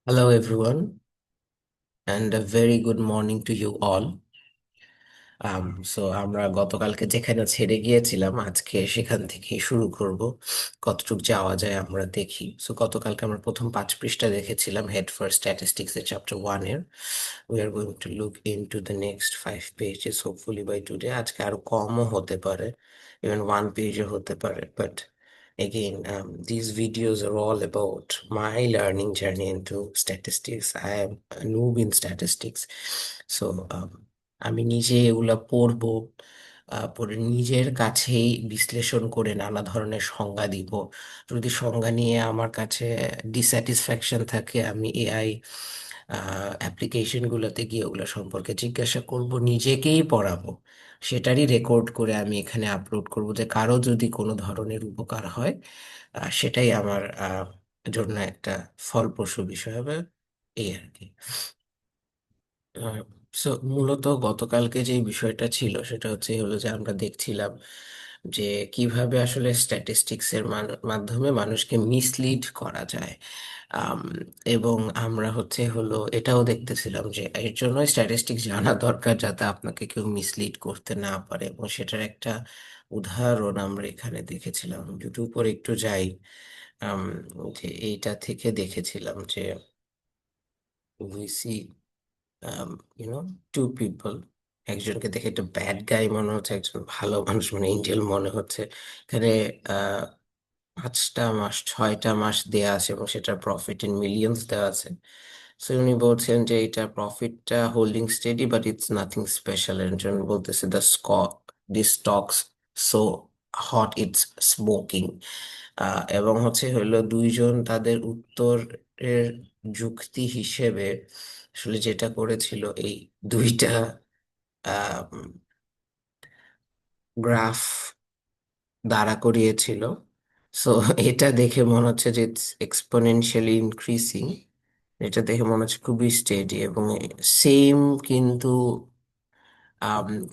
Hello, everyone, and a very good morning to you all. আমরা গতকালকে যেখানে ছেড়ে গিয়েছিলাম আজকে সেখান থেকে শুরু করব। কতটুকু যাওয়া যায় আমরা দেখি। গতকালকে আমরা প্রথম 5 পৃষ্ঠা দেখেছিলাম হেড ফর স্ট্যাটিস্টিক্স এর চ্যাপ্টার 1 এর। We are going to look into the next 5 pages hopefully by today. আজকে আরো কমও হতে পারে, ইভেন 1 পেজও হতে পারে, but again, these videos are all about my learning journey into statistics. I am a noob in statistics. So, আমি নিজে এগুলা পড়বো, পড়ে নিজের কাছেই বিশ্লেষণ করে নানা ধরনের সংজ্ঞা দিব। যদি সংজ্ঞা নিয়ে আমার কাছে ডিস্যাটিসফ্যাকশন থাকে, আমি এআই অ্যাপ্লিকেশন গুলোতে গিয়ে ওগুলো সম্পর্কে জিজ্ঞাসা করব, নিজেকেই পড়াবো। সেটারই রেকর্ড করে আমি এখানে আপলোড করব, যে কারো যদি কোনো ধরনের উপকার হয় সেটাই আমার জন্য একটা ফলপ্রসূ বিষয় হবে, এই আর কি। সো মূলত গতকালকে যে বিষয়টা ছিল সেটা হলো যে আমরা দেখছিলাম যে কিভাবে আসলে স্ট্যাটিস্টিক্স এর মাধ্যমে মানুষকে মিসলিড করা যায়। আম, এবং আমরা এটাও দেখতেছিলাম যে এর জন্য স্ট্যাটিস্টিক্স জানা দরকার, যাতে আপনাকে কেউ মিসলিড করতে না পারে, এবং সেটার একটা উদাহরণ আমরা এখানে দেখেছিলাম। যদি উপরে একটু যাই, আম, যে এইটা থেকে দেখেছিলাম যে we see YONO two people. একজনকে দেখে একটা ব্যাড গাই মনে হচ্ছে, একজন ভালো মানুষ মানে এঞ্জেল মনে হচ্ছে। এখানে আহ 5টা মাস 6টা মাস দেয়া আছে এবং সেটার প্রফিট ইন মিলিয়ন্স দেওয়া আছে। সো উনি বলছেন যে এটা প্রফিটটা holding steady, but it's nothing special. একজন বলতেছে the the stocks so hot it's smoking. এবং দুইজন তাদের উত্তরের যুক্তি হিসেবে আসলে যেটা করেছিল, এই দুইটা গ্রাফ দাঁড়া করিয়েছিল। সো এটা দেখে মনে হচ্ছে যে ইটস এক্সপোনেনশিয়ালি ইনক্রিসিং। এটা দেখে মনে হচ্ছে খুবই স্টেডি, এবং সেম কিন্তু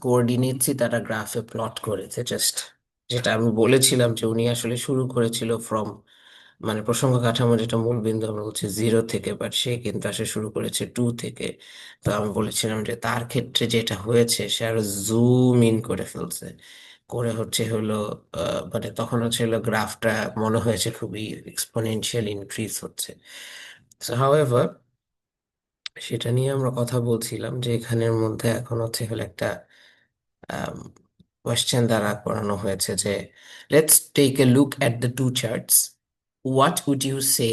কোঅর্ডিনেটসই তারা গ্রাফে প্লট করেছে। জাস্ট যেটা আমি বলেছিলাম যে উনি আসলে শুরু করেছিল ফ্রম, মানে প্রসঙ্গ কাঠামো যেটা মূল বিন্দু আমরা বলছি 0 থেকে, বাট সে কিন্তু আসলে শুরু করেছে 2 থেকে। তো আমি বলেছিলাম যে তার ক্ষেত্রে যেটা হয়েছে, সে আরো জুম ইন করে ফেলছে, করে মানে তখন গ্রাফটা মনে হয়েছে খুবই এক্সপোনেনশিয়াল ইনক্রিজ হচ্ছে। সো হাউএভার, সেটা নিয়ে আমরা কথা বলছিলাম যে এখানের মধ্যে এখন একটা কোয়েশ্চেন দ্বারা করানো হয়েছে যে let's take a look at the two charts, what would you say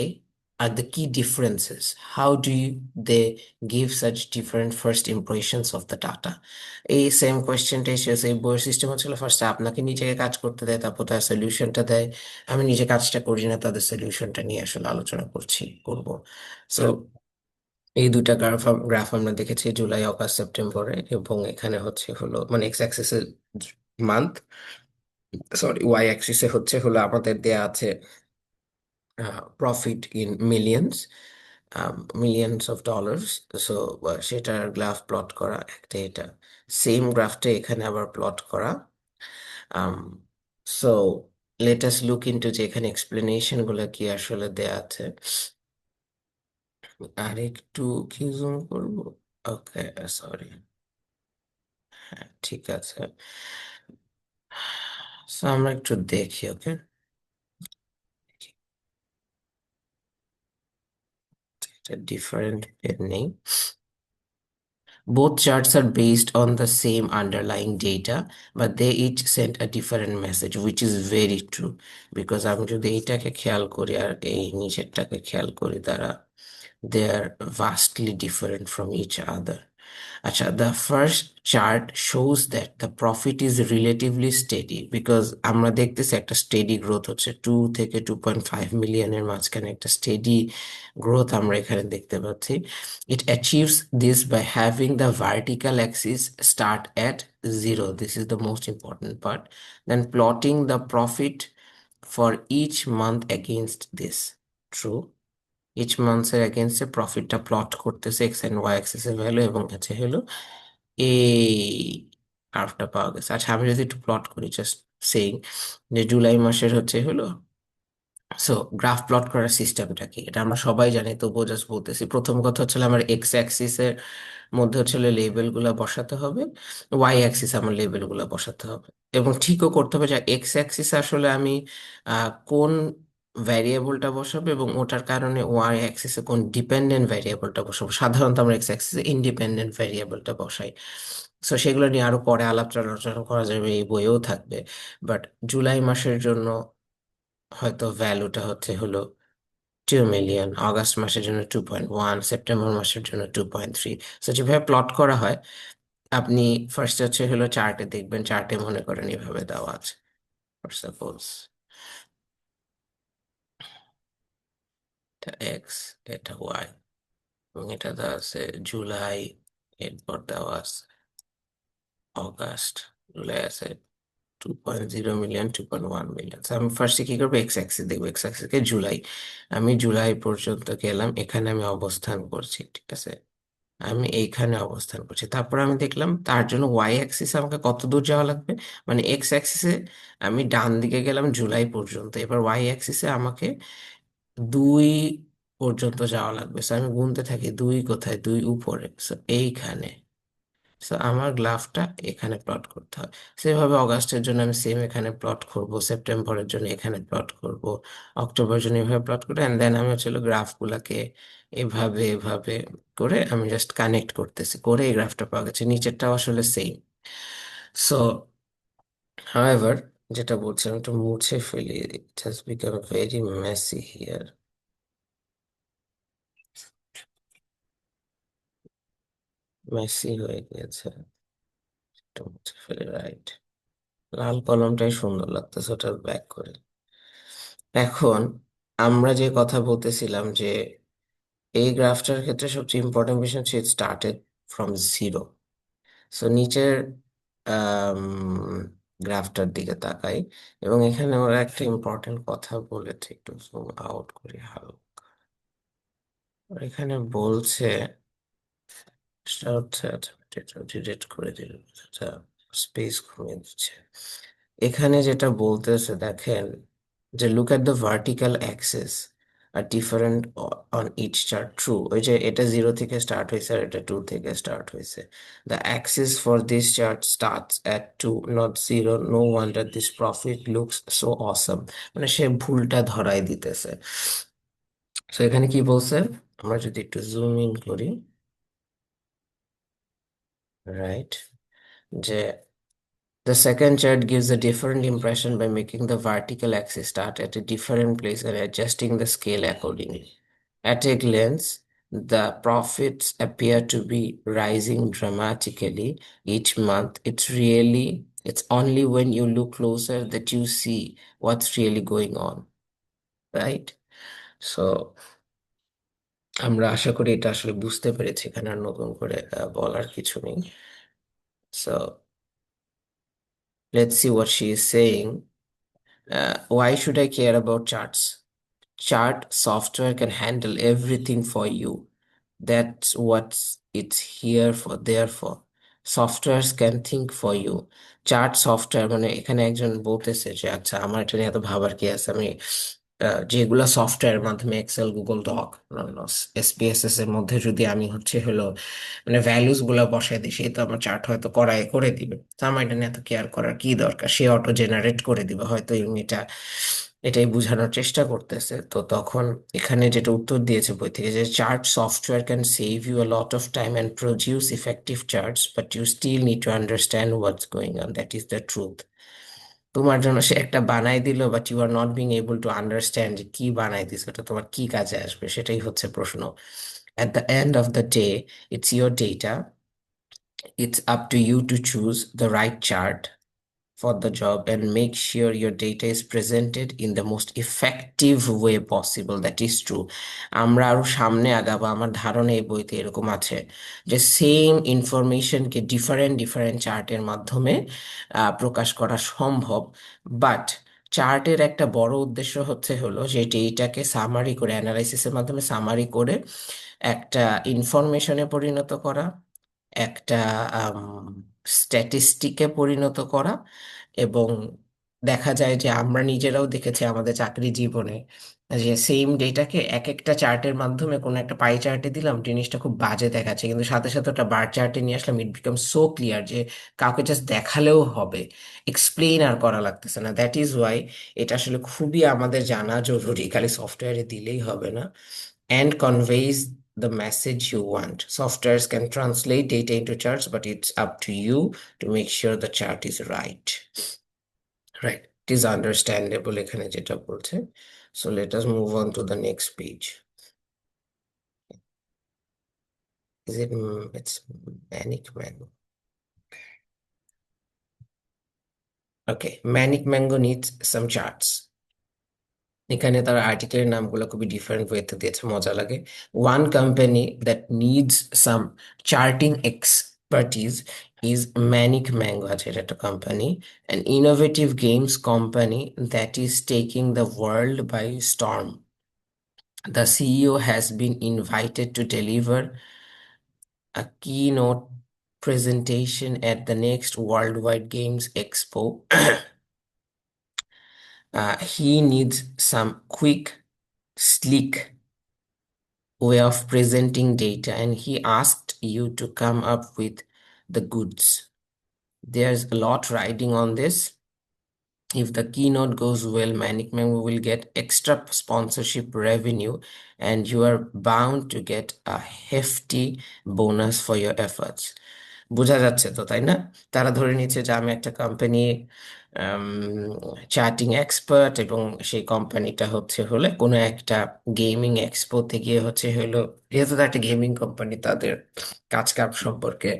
are the key differences, how do you they give such different first impressions of the data. এই সেম কোয়েশ্চেনটা এসেছে। এই বইয়ের সিস্টেম ফার্স্টে আপনাকে নিজেকে কাজ করতে দেয়, তারপর তার সলিউশনটা দেয়। আমি নিজে কাজটা করি না, তাদের সলিউশনটা নিয়ে আসলে আলোচনা করব। সো এই দুইটা গ্রাফ আমরা দেখেছি জুলাই, অগাস্ট, সেপ্টেম্বরে, এবং এখানে মানে এক্স অ্যাক্সিসে মান্থ, সরি ওয়াই অ্যাক্সিসে আমাদের দেয়া আছে profit in millions, millions of dollars. So সেটার গ্রাফ প্লট করা একটা, এটা সেম গ্রাফটা এখানে আবার প্লট করা। So let us look into যে এখানে এক্সপ্লেনেশন গুলো কি আসলে দেয়া আছে। আর একটু কি জুম করবো? ওকে, সরি। হ্যাঁ, ঠিক আছে। So, আমরা একটু দেখি, ওকে। এটা ডিফারেন্ট পেন নেই। Both charts are based on the same underlying data, but they each send a different message, which is very true. Because আমি যদি এইটাকে খেয়াল করি আর এই নিচেরটাকে খেয়াল করি, তারা they are vastly different from each other. আচ্ছা, the first chart shows that the profit is relatively steady, because আমরা দেখতেছি একটা স্টেডি গ্রোথ হচ্ছে 2 থেকে 2.5 মিলিয়নের মাঝখানে একটা স্টেডি গ্রোথ আমরা এখানে দেখতে পাচ্ছি। It achieves this by having the vertical axis start at 0. This is the most important part. Then plotting the profit for each month against this. True. Each মান্থের এগেনস্টে প্রফিটটা প্লট করতেছে এক্স এন্ড ওয়াই অ্যাক্সিস এর value, এবং এই কার্ভটা পাওয়া গেছে। আচ্ছা, আমি যদি একটু প্লট করি, জাস্ট সেইং যে জুলাই মাসের সো গ্রাফ প্লট করার সিস্টেমটা কি এটা আমরা সবাই জানি, তবুও জাস্ট বলতেছি। প্রথম কথা হচ্ছে আমার এক্স অ্যাক্সিস এর মধ্যে হচ্ছে লেবেল গুলা বসাতে হবে, ওয়াই অ্যাক্সিস আমার লেবেল গুলা বসাতে হবে, এবং ঠিকও করতে হবে যে এক্স অ্যাক্সিস আসলে আমি কোন ভ্যারিয়েবলটা বসাবো, এবং ওটার কারণে ওয়াই অ্যাক্সিসে কোন ডিপেন্ডেন্ট ভ্যারিয়েবলটা বসাবো। সাধারণত আমরা এক্স অ্যাক্সিসে ইন্ডিপেন্ডেন্ট ভ্যারিয়েবলটা বসাই। সো সেগুলো নিয়ে আরো পরে আলাপ আলোচনা করা যাবে, এই বইয়েও থাকবে। বাট জুলাই মাসের জন্য হয়তো ভ্যালুটা হলো 2 মিলিয়ন, আগস্ট মাসের জন্য 2.1, সেপ্টেম্বর মাসের জন্য 2.3। তো যেভাবে প্লট করা হয়, আপনি ফার্স্ট হচ্ছে চার্টে দেখবেন, চার্টে মনে করেন এভাবে দেওয়া আছে। ফর সাপোজ এটা এক্স, এটা ওয়াই, এবং এটা দেওয়া আছে জুলাই, এরপর দেওয়া আছে অগাস্ট। জুলাই আছে 2.0 মিলিয়ন, 2.1 মিলিয়ন। আমি ফার্স্টে কি করবো, এক্স অ্যাক্সিস দেখবো, এক্স অ্যাক্সিসকে জুলাই, আমি জুলাই পর্যন্ত গেলাম, এখানে আমি অবস্থান করছি, ঠিক আছে। আমি এইখানে অবস্থান করছি, তারপর আমি দেখলাম তার জন্য ওয়াই অ্যাক্সিসে আমাকে কত দূর যাওয়া লাগবে। মানে এক্স অ্যাক্সিসে আমি ডান দিকে গেলাম জুলাই পর্যন্ত, এবার ওয়াই অ্যাক্সিসে আমাকে 2 পর্যন্ত যাওয়া লাগবে। So আমি গুনতে থাকি, 2 কোথায়, 2 উপরে, So এইখানে। So আমার গ্রাফটা এখানে প্লট করতে হয়। সেভাবে অগাস্টের জন্য আমি সেম এখানে প্লট করব, সেপ্টেম্বরের জন্য এখানে প্লট করব, অক্টোবরের জন্য এভাবে প্লট করবো, অ্যান্ড দেন আমি গ্রাফগুলাকে এভাবে এভাবে করে আমি জাস্ট কানেক্ট করতেছি, করে এই গ্রাফটা পাওয়া গেছে। নিচেরটাও আসলে সেম। সো হাউএভার, যেটা বলছিলাম একটু মুছে ফেলি, it has become very Messi here. Messi হয়ে গিয়েছে, একটু মুছে ফেলি, রাইট। লাল কলমটাই সুন্দর লাগতেছে, ওটা ব্যাক করে। এখন আমরা যে কথা বলতেছিলাম যে এই গ্রাফটার ক্ষেত্রে সবচেয়ে ইম্পর্টেন্ট বিষয় হচ্ছে স্টার্টেড ফ্রম জিরো। সো নিচের গ্রাফটার দিকে তাকাই, এবং এখানে ওরা একটা ইম্পর্টেন্ট কথা বলেছে, একটু জুম আউট করি হালকা। ওরা এখানে বলছে, সেটা হচ্ছে, আচ্ছা এটা ডিলিট করে দিল, আচ্ছা স্পেস কমিয়ে দিচ্ছে। এখানে যেটা বলতেছে দেখেন, যে look at the vertical axis are different on each chart. True, ওই যে এটা 0 থেকে স্টার্ট হয়েছে আর এটা 2 থেকে স্টার্ট হয়েছে। The axis for this chart starts at 2, not 0, no wonder this profit looks so awesome. মানে সে ভুলটা ধরাই দিতেছে। তো এখানে কি বলছে, আমরা যদি একটু জুম ইন করি, রাইট, যে the second chart gives a different impression by making the vertical axis start at a different place and adjusting the scale accordingly. At a glance, the profits appear to be rising dramatically each month. It's only when you look closer that you see what's really going on, right? So, আমরা আশা করি এটা আসলে বুঝতে পেরেছি, এখানে আর নতুন করে বলার কিছু নেই। So, let's see what she is saying. Why should I care about charts? Chart software can handle everything for you. That's what it's here for, there for. Softwares can think for you. Chart software, মানে এখানে একজন বলতেছে যে আচ্ছা আমার এটা নিয়ে এত ভাবার কি আছে, আমি যেগুলা সফটওয়্যারের মাধ্যমে এক্সেল, গুগল ডক, এসপিএসএস এর মধ্যে যদি আমি মানে ভ্যালুস গুলা বসাই দিই, সে তো আমার চার্ট হয়তো করে দিবে। তো আমার এটা নিয়ে এত কেয়ার করার কি দরকার, সে অটো জেনারেট করে দিবে হয়তো। ইউনিটা এটাই বোঝানোর চেষ্টা করতেছে। তো তখন এখানে যেটা উত্তর দিয়েছে বই থেকে, যে chart software can save you a lot of time and produce effective charts, but you still need to understand what's going on, that is the truth. তোমার জন্য সে একটা বানাই দিল, but you are not being able to understand যে কি বানাই this, ওটা তোমার কি কাজে আসবে, সেটাই হচ্ছে প্রশ্ন। At the end of the day, it's your data. It's up to you to choose the right chart for the job and make sure your data is presented in the most effective way possible. That is true. আমরা আরো সামনে আগাবো, আমার ধারণা এই বইতে এরকম আছে যে সেম ইনফরমেশনকে ডিফারেন্ট ডিফারেন্ট চার্টের মাধ্যমে প্রকাশ করা সম্ভব। বাট চার্টের একটা বড় উদ্দেশ্য হলো যে এইটাকে সামারি করে, অ্যানালাইসিসের মাধ্যমে সামারি করে একটা ইনফরমেশনে পরিণত করা, একটা স্ট্যাটিস্টিকে পরিণত করা, এবং দেখা যায় যে আমরা নিজেরাও দেখেছি আমাদের চাকরি জীবনে যে সেম ডেটাকে এক একটা চার্টের মাধ্যমে কোনো একটা পাই চার্টে দিলাম, জিনিসটা খুব বাজে দেখাচ্ছে, কিন্তু সাথে সাথে ওটা বার চার্টে নিয়ে আসলাম, ইট বিকাম সো ক্লিয়ার যে কাউকে জাস্ট দেখালেও হবে, এক্সপ্লেইন আর করা লাগতেছে না। দ্যাট ইজ ওয়াই এটা আসলে খুবই আমাদের জানা জরুরি, খালি সফটওয়্যারে দিলেই হবে না। And conveys the message you want. Softwares can translate data into charts, but it's up to you to make sure the chart is right. Right. It is understandable এখানে যেটা বলছে. So let us move on to the next page. Is it, it's Manic Mango. Okay, Manic Mango needs some charts. এখানে তার আর্টিকেলের নামগুলো খুবই different ওয়েতে দিয়েছে, মজা লাগে। One company that needs some charting expertise is Manic Mango. আছে এটা একটা কোম্পানি, an innovative games company that is taking the world by storm. The CEO has been invited to deliver a keynote presentation at the next Worldwide Games Expo. He needs some quick, slick way of presenting data, and he asked you to come up with the goods. There's a lot riding on this. If the keynote goes well, Manic Mango will get extra sponsorship revenue, and you are bound to get a hefty bonus for your efforts. বোঝা যাচ্ছে তো, তাই না? তারা ধরে নিচ্ছে যে আমি একটা কোম্পানি চ্যাটিং এক্সপার্ট, এবং সেই কোম্পানিটা হচ্ছে হলে কোনো একটা গেমিং এক্সপোতে গিয়ে হচ্ছে হলো, যেহেতু তারা একটা গেমিং কোম্পানি, তাদের কাজ কাম সম্পর্কে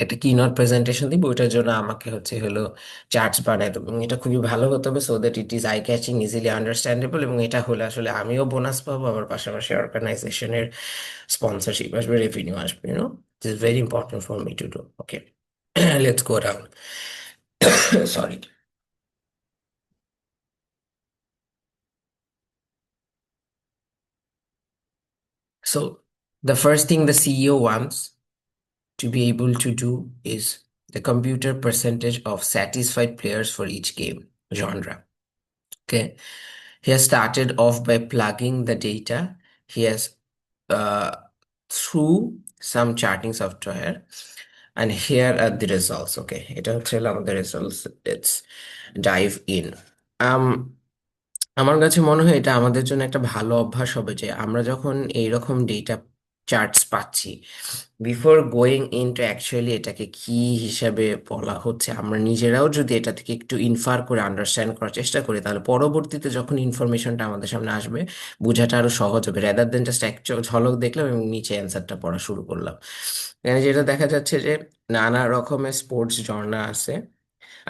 একটা কিনোট প্রেজেন্টেশন দিব, ওইটার জন্য আমাকে হচ্ছে হলো চার্টস বানাই দেবো, এবং এটা খুবই ভালো হতে হবে, so that it is eye catching, easily understandable, এবং এটা হলে আসলে আমিও বোনাস পাবো, আবার পাশাপাশি অর্গানাইজেশনের স্পন্সরশিপ আসবে, রেভিনিউ আসবে, this is very important for me to do. Okay, let's go down. Sorry. So the first thing the CEO wants to be able to do is the computer percentage of satisfied players for each game genre. Okay. He has started off by plugging the data. He has uh, through some charting software, and here are the results. Okay, এটা হচ্ছে হলো আমাদের results. Let's dive in. Um, আমার কাছে মনে হয় এটা আমাদের জন্য একটা ভালো অভ্যাস হবে যে আমরা যখন এইরকম ডেটা চার্টস পাচ্ছি, বিফোর গোয়িং ইনটু অ্যাকচুয়ালি এটাকে কি হিসাবে বলা হচ্ছে, আমরা নিজেরাও যদি এটা থেকে একটু ইনফার করে আন্ডারস্ট্যান্ড করার চেষ্টা করি, তাহলে পরবর্তীতে যখন ইনফরমেশনটা আমাদের সামনে আসবে, বোঝাটা আরো সহজ হবে, রেদার দেন জাস্ট এক ঝলক দেখলাম এবং নিচে অ্যান্সারটা পড়া শুরু করলাম। এখানে যেটা দেখা যাচ্ছে যে নানা রকমের স্পোর্টস জর্না আছে।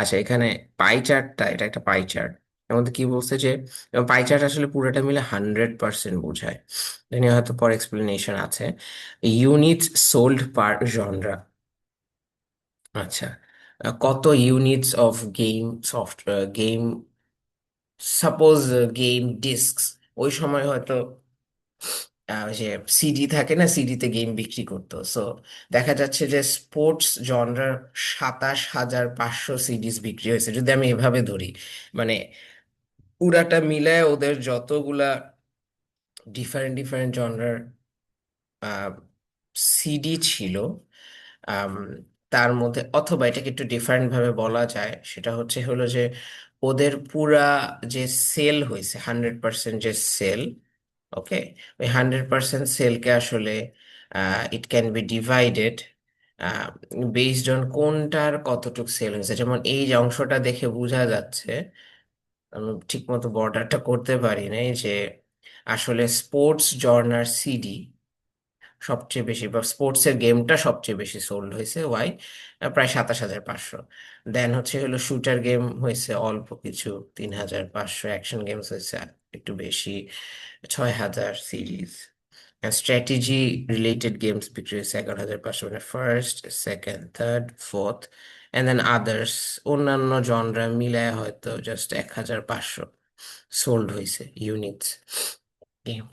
আচ্ছা, এখানে পাই চার্টটা, এটা একটা পাই চার্ট, এর মধ্যে কি বলছে যে পাই চার্ট আসলে পুরোটা মিলে 100% বোঝায়, এটা নিয়ে হয়তো পর এক্সপ্লেনেশন আছে। Units sold per genre. আচ্ছা, কত units of game soft game, suppose game discs, ওই সময় হয়তো ওই যে সিডি থাকে না, সিডিতে গেম বিক্রি করতো, সো দেখা যাচ্ছে যে স্পোর্টস জনরার 27,500 সিডিজ বিক্রি হয়েছে, যদি আমি এভাবে ধরি, মানে পুরাটা মিলায় ওদের যতগুলা ডিফারেন্ট ডিফারেন্ট জনরার সিডি ছিল, আম, তার মধ্যে, অথবা এটাকে একটু ডিফারেন্ট ভাবে বলা যায়, সেটা হচ্ছে হলো যে ওদের পুরা যে সেল হয়েছে, 100% যে সেল, ওকে, ওই 100% সেলকে আসলে it can be divided based on কোনটার কতটুকু সেল হয়েছে। যেমন এই যে অংশটা দেখে বোঝা যাচ্ছে, আমি ঠিক মতো বর্ডারটা করতে পারি নাই, যে আসলে স্পোর্টস জর্নার সিডি সবচেয়ে বেশি, বা স্পোর্টস এর গেমটা সবচেয়ে বেশি সোল্ড হয়েছে, ওয়াই প্রায় 27,500। দেন হচ্ছে হলো শুটার গেম হয়েছে অল্প কিছু, 3,500। অ্যাকশন গেমস হয়েছে একটু বেশি, 6,000 সিরিজ। স্ট্র্যাটেজি রিলেটেড গেমস বিক্রি হয়েছে 11,500, মানে first, second, third, fourth, and then others, অন্যান্য জনরা মিলায় হয়তো জাস্ট 1,500 সোল্ড হয়েছে, ইউনিটস গেম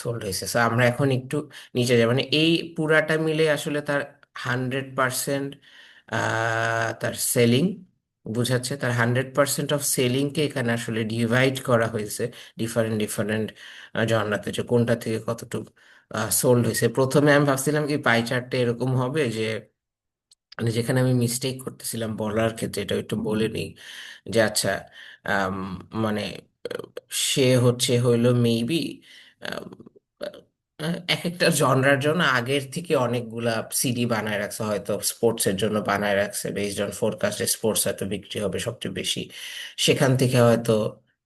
সোল্ড হয়েছে। সো আমরা এখন একটু নিচে যাই, মানে এই পুরাটা মিলে আসলে তার 100% তার সেলিং, বুঝাচ্ছে তার 100% অফ সেলিংকে এখানে আসলে ডিভাইড করা হয়েছে ডিফারেন্ট ডিফারেন্ট জনরাতে, যে কোনটা থেকে কতটুকু সোল্ড হয়েছে। প্রথমে আমি ভাবছিলাম কি পাই চার্টটা এরকম হবে যে, মানে যেখানে আমি মিস্টেক করতেছিলাম বলার ক্ষেত্রে, এটা একটু বলে নিই যে আচ্ছা, আম, মানে সে হচ্ছে হইলো মেবি এক একটা জনরার জন্য আগের থেকে অনেকগুলা সিডি বানায় রাখছে, হয়তো স্পোর্টস এর জন্য বানায় রাখছে বেসড অন ফোরকাস্টে স্পোর্টস হয়তো বিক্রি হবে সবচেয়ে বেশি, সেখান থেকে হয়তো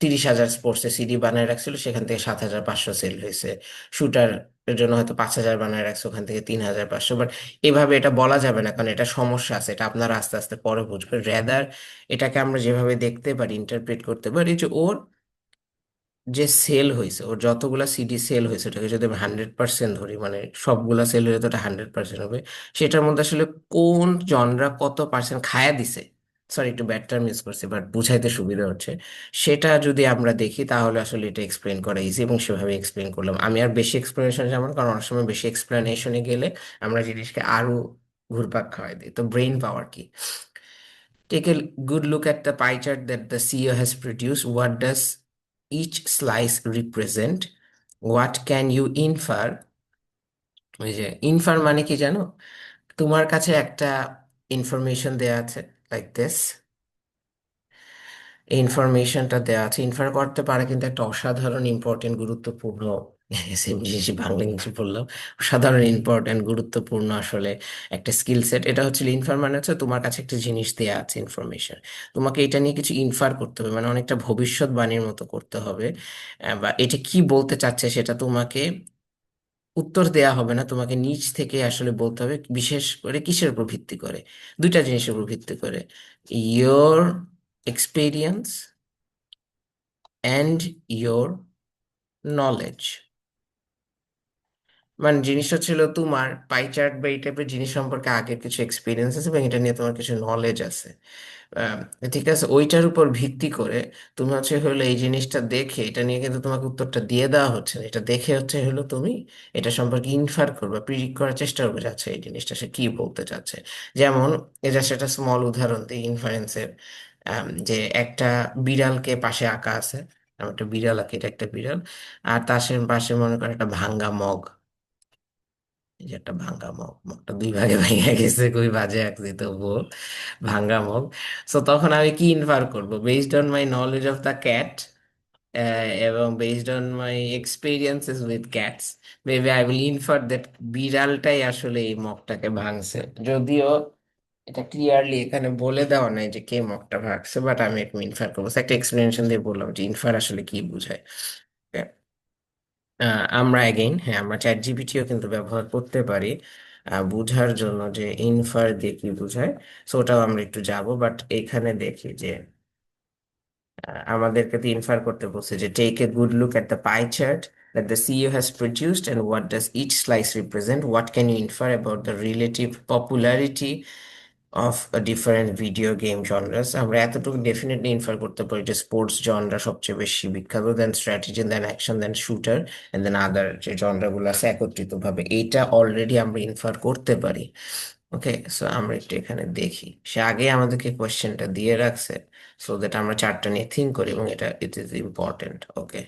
30,000 স্পোর্টসের সিডি বানায় রাখছিল, সেখান থেকে 7,500 সেল হয়েছে। শুটার এর জন্য হয়তো 5,000 বানায় রাখছে, ওখান থেকে 3,500। বাট এভাবে এটা বলা যাবে না, কারণ এটা সমস্যা আছে, এটা আপনারা আস্তে আস্তে পরে বুঝবেন। রেদার এটাকে আমরা যেভাবে দেখতে পারি, ইন্টারপ্রেট করতে পারি যে ওর যে সেল হয়েছে, ওর যতগুলা সিডি সেল হয়েছে, ওটাকে যদি আমি 100% ধরি, মানে সবগুলা সেল হয়ে তো ওটা 100% হবে, সেটার মধ্যে আসলে কোন জনরা কত পার্সেন্ট খায়া দিছে, সরি একটু ব্যাড টার্ম ইউজ করছি বাট বুঝাইতে সুবিধা হচ্ছে, সেটা যদি আমরা দেখি তাহলে আসলে এটা এক্সপ্লেন করা ইজি, এবং সেভাবে এক্সপ্লেন করলাম। আমি আর বেশি এক্সপ্লেনেশন যেমন, কারণ অনেক সময় বেশি এক্সপ্লেনেশনে গেলে আমরা জিনিসকে আরো ঘুরপাক খাওয়াই দিই। তো ব্রেইন পাওয়ার কি, take a good look at the pie chart that the CEO has produced. What does each slice represent? What can you infer? ওই যে ইনফার মানে কি জানো? তোমার কাছে একটা ইনফরমেশন দেয়া আছে, লাইক দিস, এই ইনফরমেশনটা দেওয়া আছে, ইনফার করতে পারে কিন্তু একটা অসাধারণ ইম্পর্টেন্ট গুরুত্বপূর্ণ ইংলিশে বাংলা ইংলিশে বললাম, অসাধারণ ইম্পর্টেন্ট গুরুত্বপূর্ণ আসলে একটা স্কিল সেট। এটা হচ্ছে ইনফার মানে হচ্ছে তোমার কাছে একটা জিনিস দেয়া আছে ইনফরমেশন, তোমাকে এটা নিয়ে কিছু ইনফার করতে হবে, মানে অনেকটা ভবিষ্যৎবাণীর মতো করতে হবে। বা এটা কি বলতে চাচ্ছে সেটা তোমাকে উত্তর দেয়া হবে না, তোমাকে নিজ থেকে আসলে বলতে হবে। বিশেষ করে কিসের উপর ভিত্তি করে? দুইটা জিনিসের উপর ভিত্তি করে, your experience and your knowledge. মানে জিনিসটা ছিল তোমার পাই চার্ট বা এই টাইপের জিনিস সম্পর্কে আগের কিছু এক্সপিরিয়েন্স আছে এবং এটা নিয়ে তোমার কিছু নলেজ আছে। আহ, ঠিক আছে, ওইটার উপর ভিত্তি করে তুমি হচ্ছে হলো এই জিনিসটা দেখে, এটা নিয়ে কিন্তু তোমাকে উত্তরটা দিয়ে দেওয়া হচ্ছে না, এটা দেখে হচ্ছে হলো তুমি এটা সম্পর্কে ইনফার করবে, প্রিডিক্ট করার চেষ্টা করবে যাচ্ছে এই জিনিসটা সে কি বলতে চাচ্ছে। যেমন এটা সেটা স্মল উদাহরণ দিই ইনফারেন্সের, যে একটা বিড়ালকে পাশে আঁকা আছে, আমি একটা বিড়াল আঁকি, এটা একটা বিড়াল, আর তার পাশে মনে করো একটা ভাঙ্গা মগ, এই যে একটা ভাঙ্গা মগ, মগটা দুই ভাগে ভেঙে গেছে, খুবই বাজে আঁকছি তবুও, ভাঙ্গা মগ। সো তখন আমি কি ইনফার করব based on my knowledge of the cat এবং based on my experiences with cats, maybe I will infer that বিড়ালটাই আসলে এই মগটাকে ভাঙছে। যদিও এটা ক্লিয়ারলি এখানে বলে দেওয়া নাই যে কে মগটা ভাঙছে, বাট আমি একটু ইনফার করবো। So, একটা এক্সপ্লেনেশন দিয়ে বললাম যে ইনফার আসলে কি বোঝায়। আমরা অ্যাগেইন, হ্যাঁ, আমরা চ্যাট জিপিটিও কিন্তু ব্যবহার করতে পারি বোঝার জন্য যে ইনফার দিয়ে কি বোঝায়। সো ওটাও আমরা একটু যাব, বাট এখানে দেখি যে আমাদেরকে তো ইনফার করতে বলছে যে take a good look at the pie chart that the CEO has produced and what does each slice represent? What can you infer about the relative popularity of a different video game genres? আমরা এতটুকু definitely infer করতে পারি যে sports genre সবচেয়ে বেশি বিখ্যাত, then strategy, then action, then shooter, and then other যে জনরাগুলো আছে একত্রিত ভাবে, এইটা অলরেডি আমরা ইনফার করতে পারি। ওকে, সো আমরা একটু এখানে দেখি, সে আগে আমাদেরকে কোয়েশ্চেনটা দিয়ে রাখছে সো দ্যাট আমরা চারটা নিয়ে থিঙ্ক করি, এবং এটা it is important. Okay,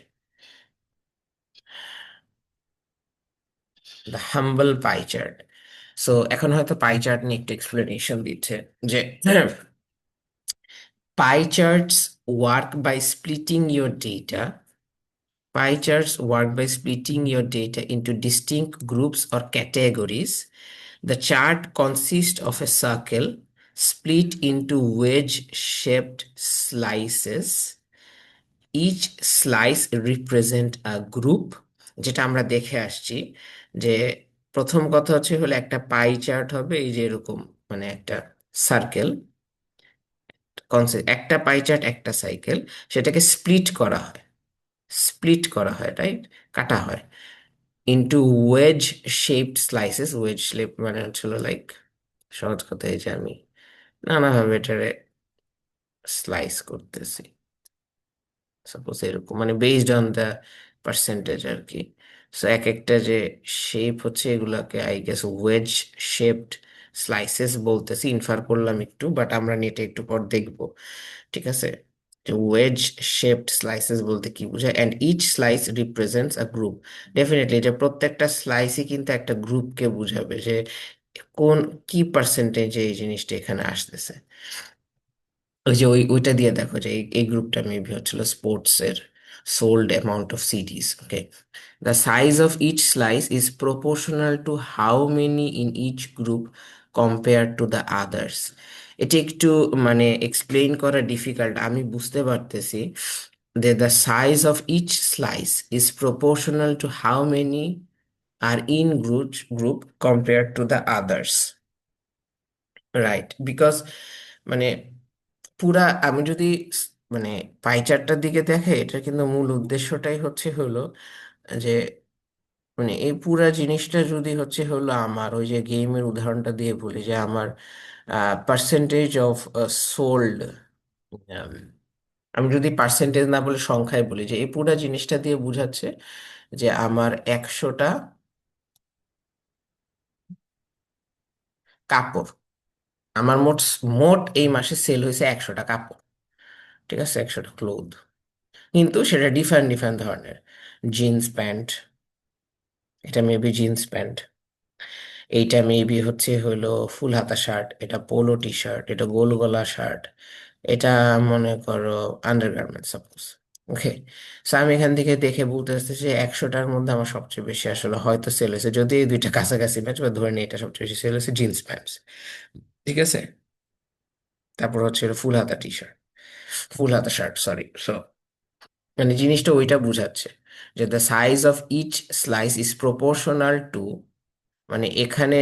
the humble pie chart. So এখন হয়তো পাই চার্ট নিয়ে একটু এক্সপ্লেনেশন দিচ্ছে যে pie charts work by splitting your data. Pie charts work by splitting your data into distinct groups or categories. The chart consists of a circle split into wedge-shaped slices. Each slice represent a group, যেটা আমরা দেখে আসছি যে প্রথম কথা হচ্ছে হলো একটা পাই চার্ট হবে এই যে এরকম, মানে একটা সার্কেল, কনসেপ্ট একটা পাই চার্ট একটা সাইকেল, সেটাকে স্প্লিট করা হয়, স্প্লিট করা হয়, রাইট, কাটা হয় into wedge shaped slices. Wedge shape মানে হচ্ছিল লাইক, সহজ কথা এই যে আমি নানাভাবে এটারে স্লাইস করতেছি, সাপোজ এরকম, মানে বেসড অন দ্য পার্সেন্টেজ আর কি। সো এক একটা যে শেপ হচ্ছে এগুলাকে I guess wedge shaped slices বলতেছি, ইনফার করলাম একটু, বাট আমরা নেটে একটু পর দেখবো। ঠিক আছে, ওয়েজ শেপড স্লাইসেস বলতে কি বোঝায়, and each slice represents a group. Definitely এটা প্রত্যেকটা স্লাইসই কিন্তু একটা গ্রুপকে বুঝাবে, যে কোন কি পার্সেন্টেজে এই জিনিসটা এখানে আসতেছে। ওই যে ওইটা দিয়ে দেখো যে এই গ্রুপটা মেবি হচ্ছিল স্পোর্টস এর sold amount of CDs. Okay, the size of each slice is proportional to how many in each group compare to the others. এটা একটু মানে এক্সপ্লেইন করা ডিফিকাল্ট, আমি বুঝতে পারতেছি। The size of each slice is proportional to how many are in group compare to the others. Right, because মানে পুরা আমি যদি মানে পাই চার্টটার দিকে দেখে, এটা কিন্তু মূল উদ্দেশ্যটাই হচ্ছে হলো যে মানে এই পুরা জিনিসটা যদি হচ্ছে হলো আমার ওই যে গেমের উদাহরণটা দিয়ে বলি, যে আমার পার্সেন্টেজ অফ সোল্ড, আমি যদি পার্সেন্টেজ না বলে সংখ্যায় বলি, যে এই পুরা জিনিসটা দিয়ে বোঝাচ্ছে যে আমার 100টা কাপড়, আমার মোট মোট এই মাসে সেল হয়েছে 100টা কাপড়। ঠিক আছে, 100টা ক্লোথ, কিন্তু সেটা ডিফারেন্ট ডিফারেন্ট ধরনের। জিন্স প্যান্ট, এটা মেবি জিন্স প্যান্ট, এইটা মেবি হচ্ছে হইলো ফুল হাতা শার্ট, এটা পোলো টি শার্ট, এটা গোল গলা শার্ট, এটা মনে করো আন্ডারগার্মেন্ট সাপোজ। ওকে, সো আমি এখান থেকে দেখে বলতে চাচ্ছি যে 100টার মধ্যে আমার সবচেয়ে বেশি আসলে হয়তো সেল হয়েছে, যদি এই দুইটা কাছাকাছি ম্যাচ, বা ধরে নিই এটা সবচেয়ে বেশি সেল হয়েছে জিন্স প্যান্টস। ঠিক আছে, তারপর হচ্ছে ফুল হাতা টি শার্ট, ফুল হাতা শার্ট, সরি। সো মানে জিনিসটা ওইটা বুঝাচ্ছে যে the size of each slice is proportional to, মানে এখানে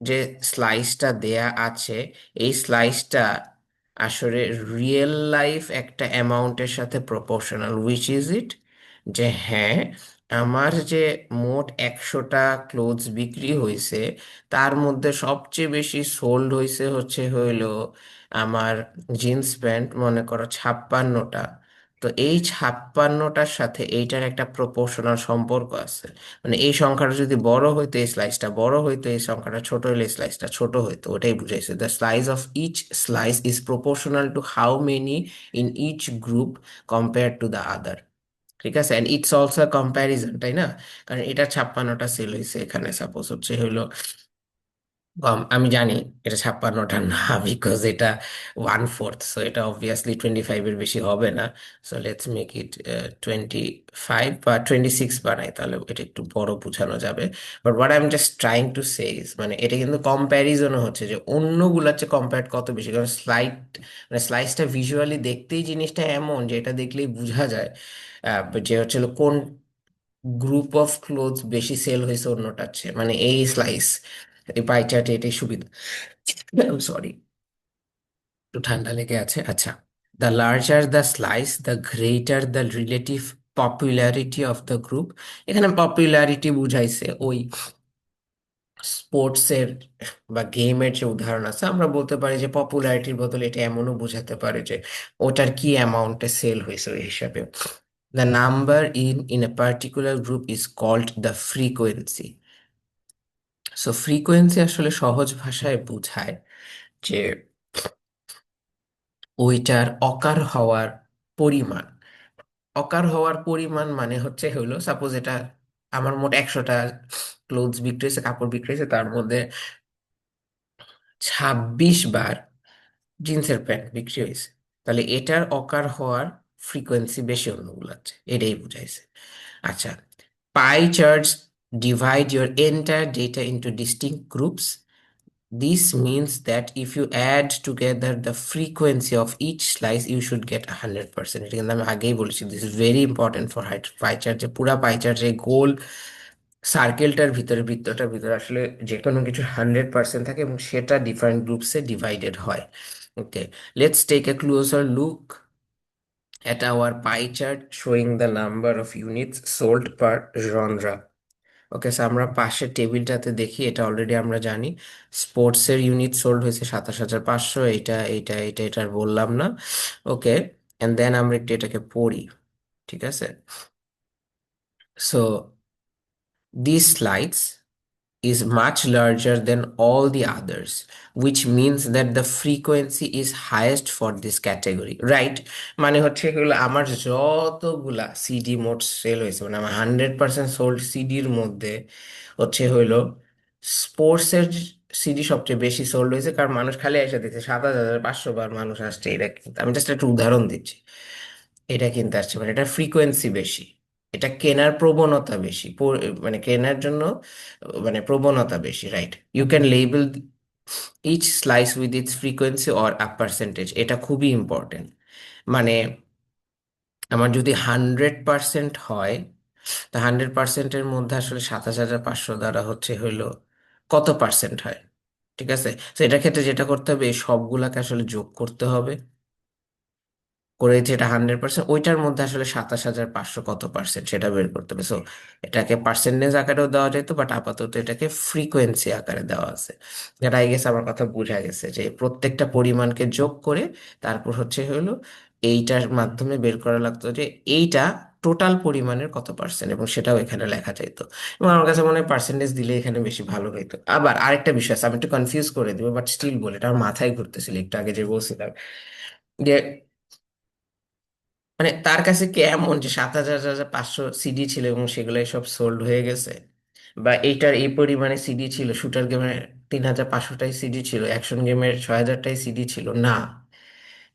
যে স্লাইসটা দেয়া আছে, এই স্লাইসটা আসলে রিয়েল লাইফ একটা অ্যামাউন্টের সাথে প্রপোর্শনাল, উইচ ইজ ইট, যে হ্যাঁ, আমার যে মোট 100টা ক্লোথস বিক্রি হয়েছে, তার মধ্যে সবচেয়ে বেশি সোল্ড হয়েছে হচ্ছে হইলো আমার জিন্স প্যান্ট, মনে করো 56টা। তো এই 56টার সাথে এইটার একটা প্রপোর্শনাল সম্পর্ক আছে, মানে এই সংখ্যাটা যদি বড় হইতো এই স্লাইসটা বড় হইতো, এই সংখ্যাটা ছোট হলে এই স্লাইসটা ছোট হইতো, ওটাই বুঝাইছে the slice of each slice is proportional to how many in each group compare to the other. ঠিক আছে, অ্যান্ড ইটস অলসো কম্প্যারিজন, তাই না? কারণ এটা 56টা সেল হয়েছে, এখানে সাপোজ হচ্ছে হইলো আমি জানি এটা 56টা না, বিকজ এটা 1/4, সো এটা অবভিয়াসলি 25-এর বেশি হবে না। সো লেটস মেক ইট 25 বা 26 বানাই, তাহলে এটা একটু বড় বোঝানো যাবে। But what I am just trying to say is, মানে এটা কিন্তু কম্প্যারিজনও হচ্ছে যে অন্যগুলার চেয়ে কম্পেয়ার কত বেশি, কারণ মানে স্লাইসটা ভিজুয়ালি দেখতেই জিনিসটা এমন যে এটা দেখলেই বোঝা যায় যে হচ্ছে হলো কোন গ্রুপ অফ ক্লোথ বেশি সেল হয়েছে অন্যটার চেয়ে, মানে এই স্লাইস, এই পাই চার্টে এটাই সুবিধা। সরি, একটু ঠান্ডা লেগে আছে। আচ্ছা, the larger the slice the greater the relative popularity of the group. এখানে পপুলারিটি বুঝাইছে ওই স্পোর্টসের বা গেমের যে উদাহরণ আছে, আমরা বলতে পারি যে পপুলারিটির বদলে এটা এমনও বোঝাতে পারে যে ওটার কি অ্যামাউন্টে সেল হয়েছে ওই হিসাবে। The number in a particular group is called the frequency. So frequency আসলে সহজ ভাষায় বোঝায় যে ওইটার অকার হওয়ার পরিমাণ। অকার হওয়ার পরিমাণ মানে হচ্ছে হলো সাপোজ এটা আমার মোট 100টা ক্লোথস বিক্রি হয়েছে, কাপড় বিক্রি হয়েছে, তার মধ্যে 26 বার জিন্সের প্যান্ট বিক্রি হয়েছে, তাহলে এটার অকার হওয়ার ফ্রিকোয়েন্সি বেশি অন্যগুলোর চেয়ে, এটাই বুঝাইছে। আচ্ছা, pie charts divide your entire data into distinct groups. This means that if you add together the frequency of each slice, you should get 100%. এটা কিন্তু আমি আগেই বলেছি, this is very important for pie chart, যে পুরা pie chart যে গোল সার্কেলটার ভিতরে, বৃত্তটার ভিতরে আসলে যে কোনো কিছু 100% থাকে এবং সেটা ডিফারেন্ট গ্রুপসে ডিভাইডেড হয়। Okay, let's take a closer look at our pie chart showing the number of units sold per genre. Okay, so আমরা পাশের টেবিলটাতে দেখি, এটা অলরেডি আমরা জানি স্পোর্টসের ইউনিট সোল্ড হয়েছে 27,500, এটা আর বললাম না। ওকে, এন্ড দেন আমরা একটু এটাকে পড়ি। ঠিক আছে, so this slides is much larger than all the others, which means that the frequency is highest for this category, right? মানে হচ্ছে হলো আমার যতগুলা সিডি মোট সেল হয়েছে, মানে আমার 100% সোল্ড সিডির মধ্যে হচ্ছে হইলো স্পোর্টসের সিডি সবচেয়ে বেশি সোল্ড হয়েছে, কারণ মানুষ খালি এসে দেখছে 7,500 বার মানুষ আসছে। এটা কিন্তু আমি জাস্ট একটা উদাহরণ দিচ্ছি। এটা কিনতে আসছে মানে এটা ফ্রিকোয়েন্সি বেশি, এটা কেনার প্রবণতা বেশি, মানে কেনার জন্য মানে প্রবণতা বেশি, right? You can label each slice with its frequency or a percentage. এটা খুবই ইম্পর্টেন্ট। মানে আমার যদি 100% হয়, তা 100%-এর মধ্যে আসলে 7,500 দ্বারা হচ্ছে হইলো কত পার্সেন্ট হয়? ঠিক আছে, তো এটার ক্ষেত্রে যেটা করতে হবে, এই সবগুলাকে আসলে যোগ করতে হবে, করে যেটা 100%, ওইটার মধ্যে আসলে 27,500 কত পার্সেন্ট সেটা বের করতে হবে। সো এটাকে পার্সেন্টেজ আকারেও দেওয়া যেত, বাট আপাতত এটাকে ফ্রিকোয়েন্সি আকারে দেওয়া আছে। যেটা আই গেছে আমার কথা বোঝা গেছে, যে প্রত্যেকটা পরিমাণকে যোগ করে তারপর হচ্ছে হলো এইটার মাধ্যমে বের করা লাগতো যে এইটা টোটাল পরিমাণের কত পার্সেন্ট, এবং সেটাও এখানে লেখা যাইতো। এবং আমার কাছে মনে হয় পার্সেন্টেজ দিলে এখানে বেশি ভালো হইতো। আবার আরেকটা বিষয় আছে, আমি একটু কনফিউজ করে দিব, বাট স্টিল বলে, এটা আমার মাথায় ঘুরতেছিল একটু আগে যে বলছিলাম, যে মানে তার কাছে কি এমন যে 7,500 সিডি ছিল এবং সেগুলো সব সোল্ড হয়ে গেছে, বা এইটার এই পরিমাণে সিডি ছিল, শুটার গেমের 3,500টাই সিডি ছিল, অ্যাকশন গেমের 6,000টাই সিডি ছিল? না,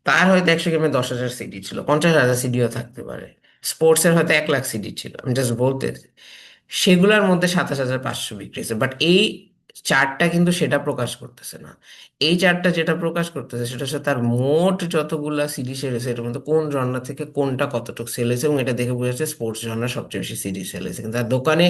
তার হয়তো 100 গেমে 10,000 সিডি ছিল, 50,000 সিডিও থাকতে পারে। স্পোর্টসের হয়তো 1 লাখ সিডি ছিল, আমি জাস্ট বলতে, সেগুলোর মধ্যে 27,500 বিক্রি হয়েছে। বাট এই চার্টটা কিন্তু সেটা প্রকাশ করতেছে না। এই চার্টটা যেটা প্রকাশ করতেছে সেটা হচ্ছে তার মোট যতগুলা সিডি সেল হয়েছে, এর মধ্যে কোন জনরা থেকে কোনটা কতটুকু সেল হয়েছে, এবং এটা দেখে বোঝা যাচ্ছে স্পোর্টস জনরা সবচেয়ে বেশি সিডি সেল হয়েছে। কিন্তু তার দোকানে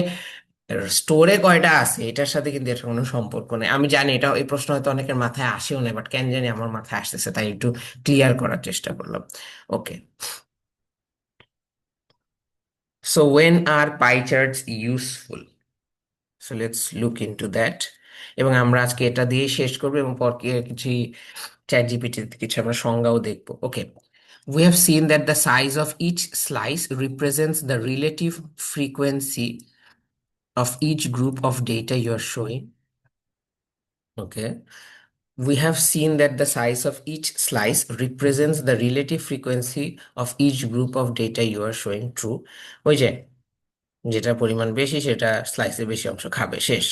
স্টোরে কয়টা আছে এটার সাথে কিন্তু এর কোনো সম্পর্ক নেই। আমি জানি এটা, এই প্রশ্ন হয়তো অনেকের মাথায় আসেও না, বাট কেন জানি আমার মাথায় আসতেছে, তাই একটু ক্লিয়ার করার চেষ্টা করলাম। Okay, so when are pie charts useful? So let's look into that. এবং আমরা আজকে এটা দিয়ে শেষ করবো, এবং পর কিছু চ্যাট জিপিটিতে কিছু আমরা সংজ্ঞাও দেখবো। ওকে, we have seen that the size of each slice represents the relative frequency of each group of data you are showing. Okay, we have seen that the size of each slice represents the relative frequency of each group of data you are showing. True. ওই যে যেটা পরিমাণ বেশি সেটা স্লাইসে বেশি অংশ খাবে, শেষ।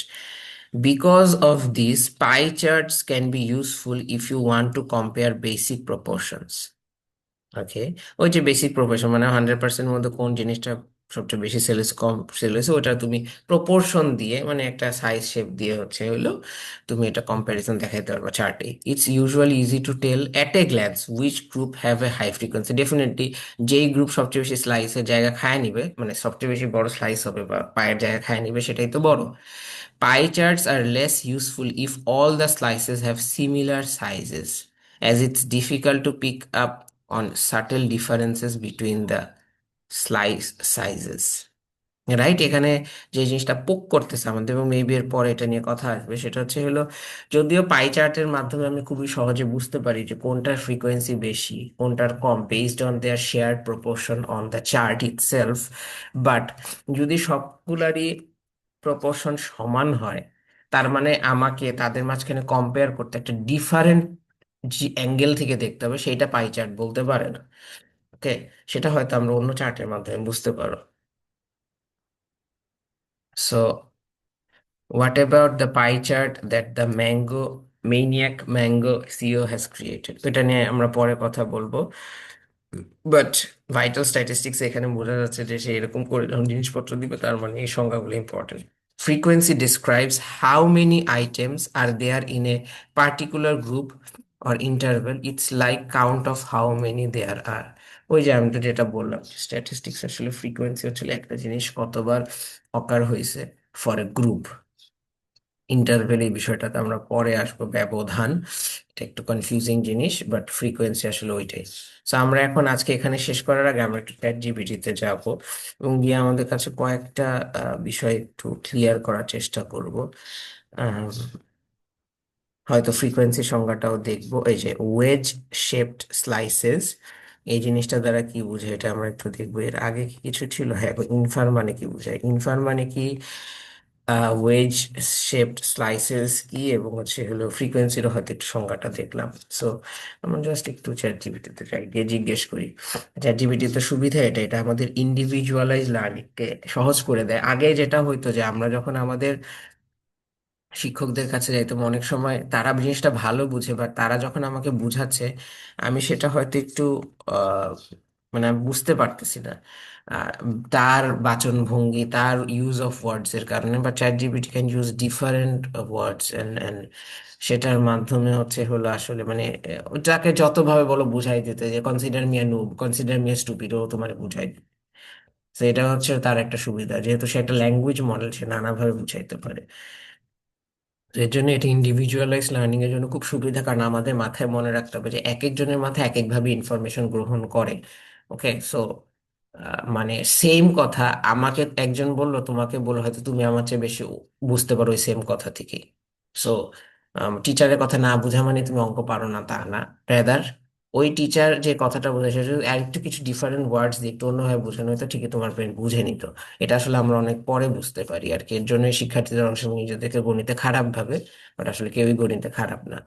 Because of this, pie charts can be useful if you want to compare basic proportions. Okay, ওই যে বেসিক প্রপোর্শন মানে 100% মধ্যে কোন জিনিসটা সবচেয়ে বেশি সেল হয়েছে, কম সেল হয়েছে, ওটা তুমি প্রপোর্শন দিয়ে, মানে একটা সাইজ শেপ দিয়ে হচ্ছে হলো তুমি এটা কম্প্যারিজন দেখাইতে পারবে চার্টে। It's usually easy to tell at a glance which group have a high frequency. Definitely যেই গ্রুপ সবচেয়ে বেশি স্লাইসের জায়গা খায় নিবে, মানে সবচেয়ে বেশি বড় স্লাইস হবে বা পায়ের জায়গা খায় নিবে, সেটাই তো বড়। Pie charts are less useful if all the slices have similar sizes, as it's difficult to pick up on subtle differences between the slice sizes. Right, এখানে যে জিনিসটা পোক করতেছে আমাদের, এবং মেবি এর পরে এটা নিয়ে কথা আসবে, সেটা হচ্ছে হলো, যদিও পাই চার্টের মাধ্যমে আমি খুবই সহজে বুঝতে পারি যে কোনটার ফ্রিকোয়েন্সি বেশি কোনটার কম, based on their share proportion on the chart itself, but যদি সবগুলারই প্রপোর্শন সমান হয়, তার মানে আমাকে তাদের মাঝখানে কম্পেয়ার করতে একটা ডিফারেন্ট অ্যাঙ্গেল থেকে দেখতে হবে, সেইটা পাই চার্ট বলতে পারে না। ওকে, সেটা হয়তো আমরা অন্য চার্টের মাধ্যমে বুঝতে পারো। So what about the pie chart that the mango maniac mango CEO has created? তো এটা নিয়ে আমরা পরে কথা বলবো, বাট ভাইটাল স্ট্যাটিস্টিক্স এখানে বোঝা যাচ্ছে যে সে এরকম করে যখন জিনিসপত্র দিবে, তার মানে এই সংখ্যাগুলো important. Frequency describes how many items are there in a particular group or interval. It's like count of how many there are. ওই যে আমি তো যেটা বললাম, স্ট্যাটিস্টিক্স আসলে ফ্রিকোয়েন্সি হচ্ছে একটা জিনিস কতবার অকার হয়েছে ফর এ গ্রুপ। ইন্টারভেল এই বিষয়টাতে আমরা পরে আসবো, ব্যবধান, এটা একটু কনফিউজিং জিনিস, বাট ফ্রিকোয়েন্সি আসলে ওইটাই। তো আমরা এখন আজকে এখানে শেষ করার আগে আমরা একটু চ্যাট জিপিটিতে যাব, এবং গিয়ে আমাদের কাছে কয়েকটা বিষয় একটু ক্লিয়ার করার চেষ্টা করব। আহ, হয়তো ফ্রিকোয়েন্সি সংজ্ঞাটাও দেখবো। এই যে ওয়েজ শেপড স্লাইসেস, এই জিনিসটা দ্বারা কি বোঝায় এটা আমরা একটু দেখবো। এর আগে কি কিছু ছিল? হ্যাঁ, ইনফার মানে কি বোঝায়? ইনফার মানে কি, ওয়েজ শেপড স্লাইসেস কি এবং হলো ফ্রিকোয়েন্সিরও হয়তো একটু সংজ্ঞাটা দেখলাম। সো আমরা জাস্ট একটু চ্যাট জিপিটিতে ট্রাই দিয়ে জিজ্ঞেস করি। চ্যাট জিপিটিতে সুবিধা এটা, এটা আমাদের ইন্ডিভিজুয়ালাইজ লার্নিংকে সহজ করে দেয়। আগে যেটা হইতো যে আমরা যখন আমাদের শিক্ষকদের কাছে যাইতাম, অনেক সময় তারা জিনিসটা ভালো বুঝে, বা তারা যখন আমাকে বুঝাচ্ছে আমি সেটা হয়তো একটু আহ, মানে আমি বুঝতে পারতেছি না আহ, তার বাচন ভঙ্গি, তার ইউজ অফ ওয়ার্ডস এর কারণে। বা ChatGPT can use different words and সেটার মাধ্যমে হলো আসলে মানে যাকে যতভাবে বলো বুঝাই দিতে, যে consider me a noob, consider me a stupid, ও তোমার বুঝাই দিবে। তো এটা তার একটা সুবিধা, যেহেতু সে একটা ল্যাঙ্গুয়েজ মডেল, সে নানাভাবে বুঝাইতে পারে। তো এর জন্য এটা ইন্ডিভিজুয়ালাইজ লার্নিং এর জন্য খুব সুবিধা, কারণ আমাদের মাথায় মনে রাখতে হবে যে এক একজনের মাথায় এক একভাবে ইনফরমেশন গ্রহণ করে। ওকে, সো মানে সেম কথা আমাকে একজন বললো, তোমাকে বললো, হয়তো তুমি আমার চেয়ে বেশি বুঝতে পারো ওই সেম কথা থেকে। সো টিচারের কথা না বোঝা মানে তুমি অঙ্ক পারো না তা না, রেদার ওই টিচার যে কথাটা বোঝায় সেটা যদি আরেকটু কিছু ডিফারেন্ট ওয়ার্ডস দিয়ে একটু অন্যভাবে বোঝানো হয়তো ঠিকই তোমার ব্রেন বুঝে নিত। এটা আসলে আমরা অনেক পরে বুঝতে পারি আর কি। এর জন্য শিক্ষার্থীদের অনেক সময় নিজেদেরকে গণিতে খারাপ ভাবে, বাট আসলে কেউই গণিতে খারাপ না।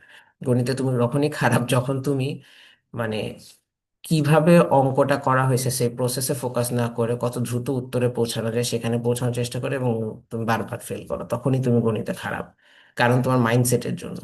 গণিতে তুমি তখনই খারাপ যখন তুমি মানে কিভাবে অঙ্কটা করা হয়েছে সেই প্রসেসে ফোকাস না করে কত দ্রুত উত্তরে পৌঁছানো যায় সেখানে পৌঁছানোর চেষ্টা করে, এবং তুমি বারবার ফেল করো, তখনই তুমি গণিতে খারাপ, কারণ তোমার মাইন্ডসেটের জন্য।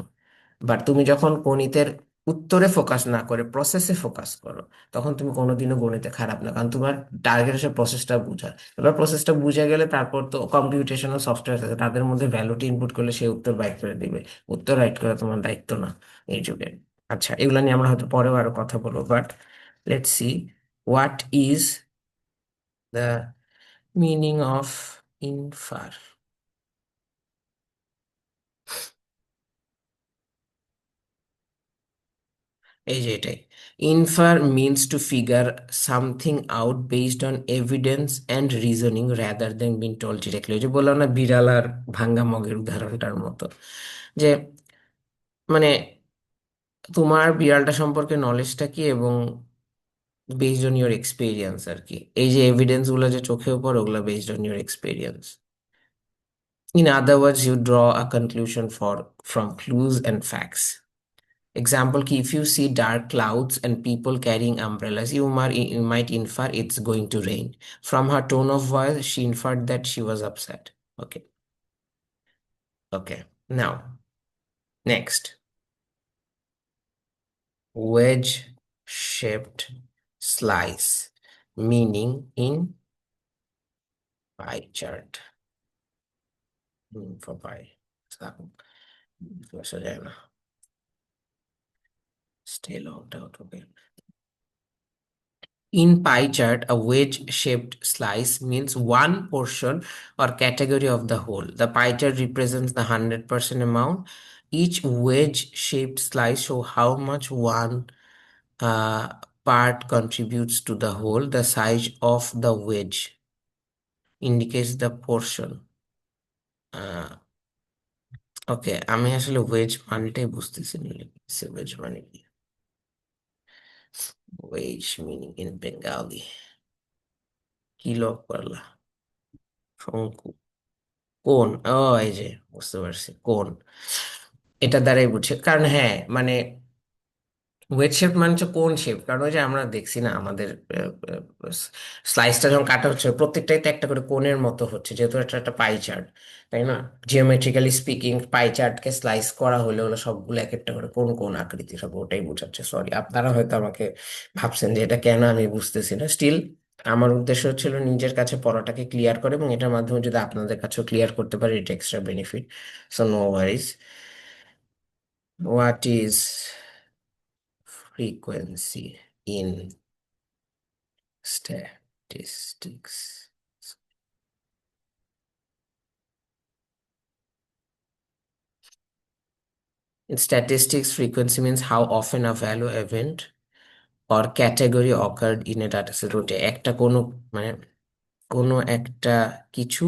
বাট তুমি যখন গণিতের উত্তরে ফোকাস না করে প্রসেসে ফোকাস করো, তখন তুমি কোনোদিনও গণিতে খারাপ না, কারণ তোমার টার্গেট হচ্ছে প্রসেসটা বোঝা। এবার প্রসেসটা বুঝে গেলে তারপর তো কম্পিউটেশনাল সফটওয়্যার আছে, তাদের মধ্যে ভ্যালুটি ইনপুট করলে সেই উত্তর বাইর করে দিবে। উত্তর রাইট করা তোমার দায়িত্ব না এই যুগে। আচ্ছা, এগুলা নিয়ে আমরা হয়তো পরেও আরো কথা বলবো, but let's see what is the meaning of infer. এই যে এটাই, infer means to figure something out based on evidence and reasoning rather than been told directly. যে বললাম না বিড়াল আর ভাঙ্গা মগের উদাহরণটার মতো, যে মানে তোমার বিড়ালটা সম্পর্কে নলেজটা কি, এবং বেসড অন ইউর এক্সপিরিয়েন্স আর কি। এই যে এভিডেন্স গুলো যে চোখেও পড়ে, ওগুলো based on your experience. In other words, you draw a conclusion from clues and facts. Example ki if you see dark clouds and people carrying umbrellas, you might infer it's going to rain. From her tone of voice, she inferred that she was upset. Okay. Okay. Now, next. Wedge shaped slice. Meaning in pie chart. For pie. Stay logged out. Okay. In pie chart, a wedge-shaped slice means one portion or category of the whole. The pie chart represents the 100% amount. Each wedge-shaped slice show how much one uh, part contributes to the whole. The size of the wedge indicates the portion. ওকে, আমি আসলে wedge মানেটাই বুঝতেছি না, wedge মানে কি, wedge meaning in Bengali কি lock করলা, শঙ্কু, কোন, ও এই যে বুঝতে পারছি কোন, এটা দ্বারাই বুঝছে। কারণ হ্যাঁ মানে ওয়েজ শেপ মানে হচ্ছে কোন শেপ, কারণ ওই যে আমরা দেখছি না আমাদের স্লাইসটা যখন কাটা হচ্ছে প্রত্যেকটাই তো একটা করে কোণের মতো হচ্ছে, যেহেতু এটা একটা পাই চার্ট, তাই না? জিওমেট্রিক্যালি স্পিকিং পাই চার্টকে স্লাইস করা হলে হলো সবগুলো এক একটা করে কোন কোন আকৃতি, সব ওটাই বোঝাচ্ছে। সরি, আপনারা হয়তো আমাকে ভাবছেন যে এটা কেন আমি বুঝতেছি না। স্টিল আমার উদ্দেশ্য হচ্ছিল নিজের কাছে পড়াটাকে ক্লিয়ার করে, এবং এটার মাধ্যমে যদি আপনাদের কাছেও ক্লিয়ার করতে পারি, এটা extra benefit. So no worries. What is frequency in statistics? In statistics, frequency means how often a value, event, or category occurred in a data set. ওটা একটা কোনো মানে কোনো একটা কিছু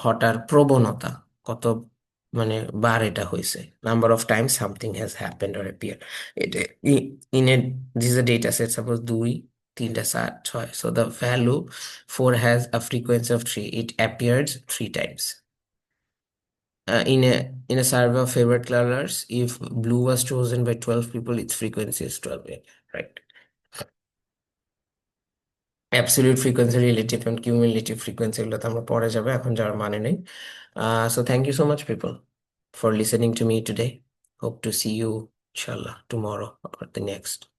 ঘটার প্রবণতা কত মানে বার এটা হয়েছে, number of time something has happened or appear. এটা in a this a data set, suppose দুই, তিনটা, চার, ছয়, so the value 4 has a frequency of 3, it appears 3 times. In a survey of favorite colors, if blue was chosen by 12 people, its frequency is 12, right? Absolute frequency, relative and cumulative frequency, এগুলো তো আমরা পরে যাবে, এখন যাওয়ার মানে নেই। So thank you so much people for listening to me today. Hope to see you ইনশাল্লাহ টুমরো or the next.